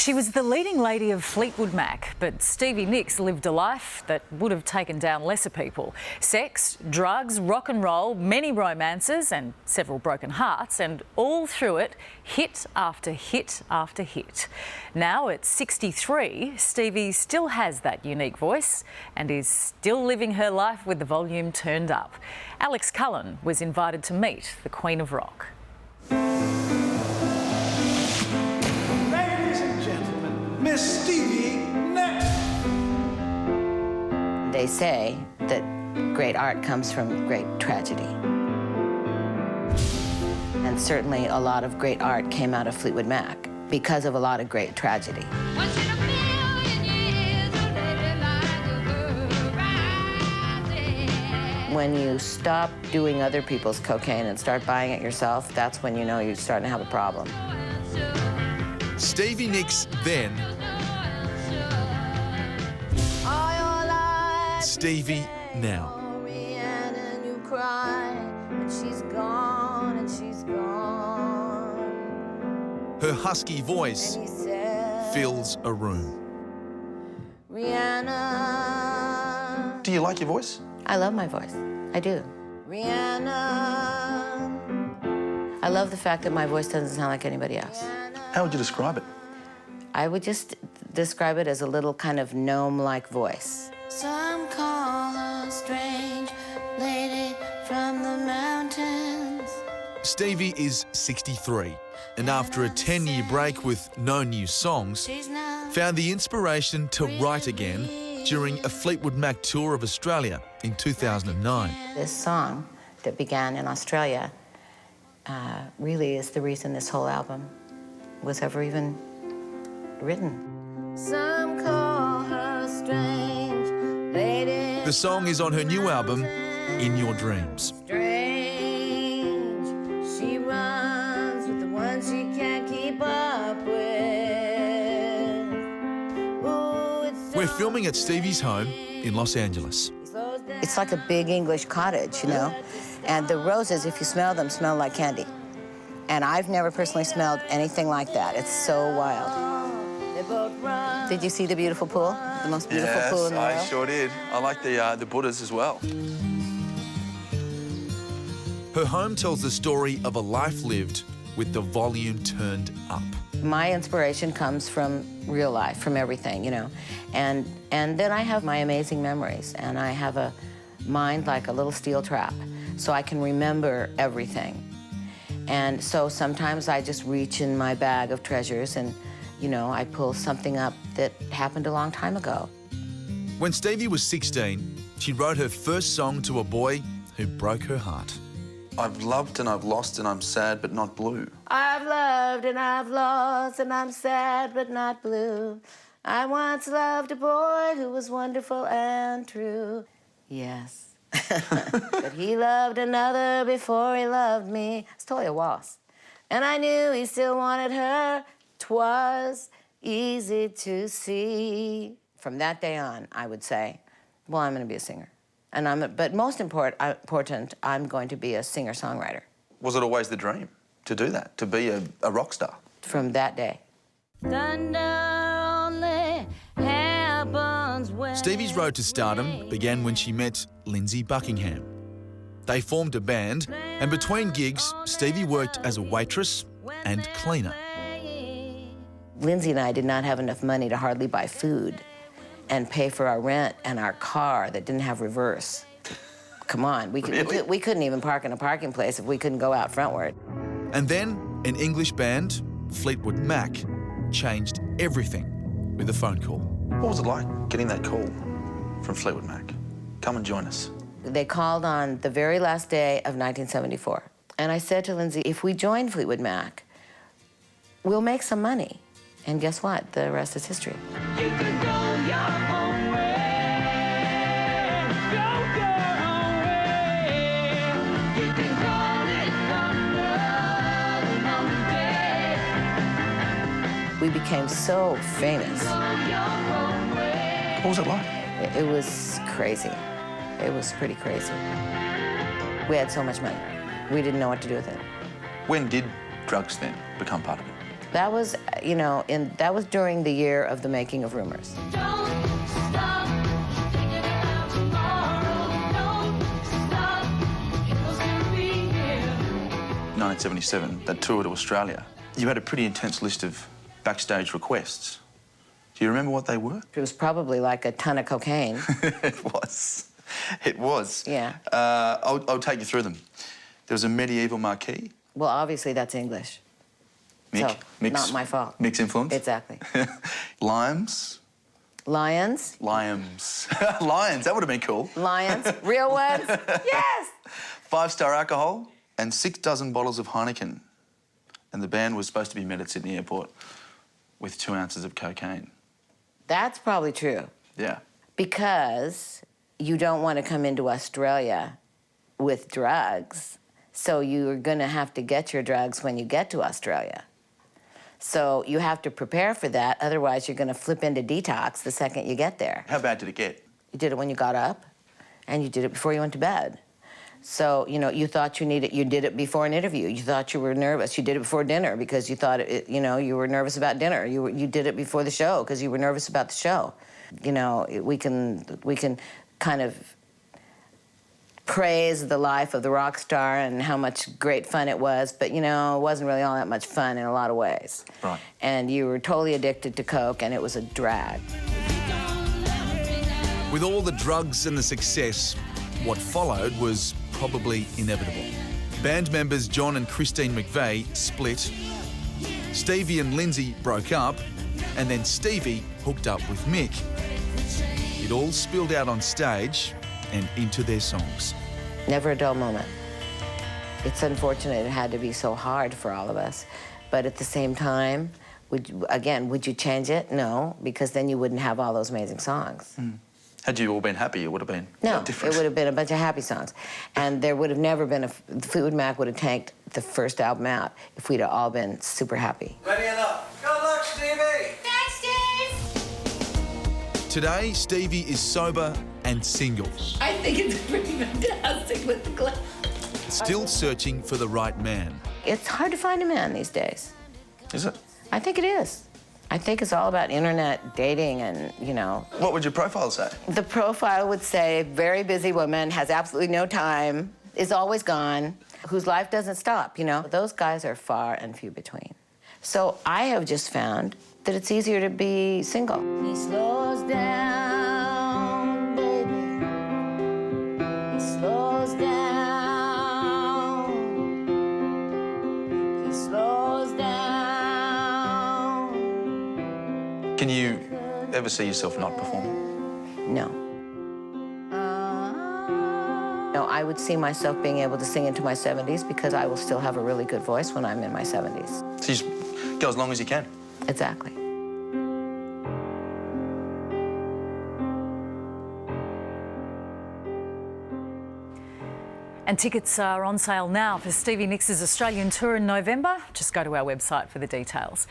She was the leading lady of Fleetwood Mac, but Stevie Nicks lived a life that would have taken down lesser people. Sex, drugs, rock and roll, many romances and several broken hearts, and all through it, hit after hit after hit. Now at 63, Stevie still has that unique voice and is still living her life with the volume turned up. Alex Cullen was invited to meet the Queen of Rock. Miss Stevie next. They say that great art comes from great tragedy. And certainly a lot of great art came out of Fleetwood Mac because of a lot of great tragedy. When you stop doing other people's cocaine and start buying it yourself, that's when you know you're starting to have a problem. Stevie Nicks then, Stevie now. Her husky voice fills a room. Do you like your voice? I love my voice. I do. I love the fact that my voice doesn't sound like anybody else. How would you describe it? I would just describe it as a little kind of gnome-like voice. Some call her strange lady from the mountains. Stevie is 63, and after a 10-year break with no new songs, found the inspiration to write again during a Fleetwood Mac tour of Australia in 2009. This song that began in Australia really is the reason this whole album was ever even written. Some call her strange lady. The song is on her new album, In Your Dreams. Strange, she runs with the one she can't keep up with. Ooh, it's We're filming at Stevie's home in Los Angeles. It's like a big English cottage, you know? And the roses, if you smell them, smell like candy. And I've never personally smelled anything like that. It's so wild. Did you see the beautiful pool? The most beautiful pool in the world? Yes, I sure did. I like the Buddhas as well. Her home tells the story of a life lived with the volume turned up. My inspiration comes from real life, from everything, you know. And then I have my amazing memories, and I have a mind like a little steel trap, so I can remember everything. And so sometimes I just reach in my bag of treasures and, you know, I pull something up that happened a long time ago. When Stevie was 16, she wrote her first song to a boy who broke her heart. I've loved and I've lost and I'm sad but not blue. I've loved and I've lost and I'm sad but not blue. I once loved a boy who was wonderful and true. Yes. But he loved another before he loved me. It's totally a waltz. And I knew he still wanted her. 'Twas easy to see. From that day on, I would say, well, I'm going to be a singer. But most important, I'm going to be a singer-songwriter. Was it always the dream to do that, to be a rock star? From that day. Thunder only happens when... Stevie's road to stardom began when she met Lindsay Buckingham. They formed a band, and between gigs, Stevie worked as a waitress and cleaner. Lindsay and I did not have enough money to hardly buy food and pay for our rent and our car that didn't have reverse. Come on, we couldn't even park in a parking place if we couldn't go out frontward. And then an English band, Fleetwood Mac, changed everything with a phone call. What was it like getting that call from Fleetwood Mac? Come and join us. They called on the very last day of 1974. And I said to Lindsay, if we join Fleetwood Mac, we'll make some money. And guess what? The rest is history. You can go your own way. Go your own way. You can call it thunder. We became so famous. Go your own way. What was it like? It was crazy. It was pretty crazy. We had so much money. We didn't know what to do with it. When did drugs then become part of it? That was, you know, that was during the year of the making of Rumors. Don't stop thinking about tomorrow. Don't stop, it was gonna be here. 1977, that tour to Australia. You had a pretty intense list of backstage requests. Do you remember what they were? It was probably like a ton of cocaine. It was. It was. Yeah. I'll take you through them. There was a medieval marquee. Well, obviously that's English. Mick. So, Mick's, not my fault. Mick's influence. Exactly. Limes. Lions. Lions. Lions, that would have been cool. Lions. Real ones. Yes. 5-star alcohol and 6 dozen bottles of Heineken. And the band was supposed to be met at Sydney Airport with 2 ounces of cocaine. That's probably true. Yeah. Because you don't want to come into Australia with drugs, so you're going to have to get your drugs when you get to Australia. So you have to prepare for that, otherwise you're going to flip into detox the second you get there. How bad did it get? You did it when you got up, and you did it before you went to bed. So, you know, you thought you did it before an interview. You thought you were nervous. You did it before dinner because you thought, you know, you were nervous about dinner. You did it before the show because you were nervous about the show. You know, we can kind of praise the life of the rock star and how much great fun it was, but, you know, it wasn't really all that much fun in a lot of ways. Right. And you were totally addicted to coke, and it was a drag. With all the drugs and the success, what followed was probably inevitable. Band members John and Christine McVeigh split, Stevie and Lindsay broke up, and then Stevie hooked up with Mick. It all spilled out on stage and into their songs. Never a dull moment. It's unfortunate it had to be so hard for all of us, but at the same time, would you change it? No, because then you wouldn't have all those amazing songs. Mm. Had you all been happy, it would have been No, different. it would have been a bunch of happy songs. And there would have never been Fleetwood Mac would have tanked the first album out if we'd have all been super happy. Ready enough. Good luck, Stevie! Thanks, Steve! Today, Stevie is sober and single, I think it's pretty fantastic with the glass. still searching for the right man. It's hard to find a man these days. Is it? I think it is. I think it's all about internet dating and, you know. What would your profile say? The profile would say, very busy woman, has absolutely no time, is always gone, whose life doesn't stop, you know. Those guys are far and few between. So I have just found that it's easier to be single. He slows down, baby. He slows down. He slows down. Can you ever see yourself not performing? No. No, I would see myself being able to sing into my 70s because I will still have a really good voice when I'm in my 70s. So you just go as long as you can. Exactly. And tickets are on sale now for Stevie Nicks' Australian tour in November. Just go to our website for the details.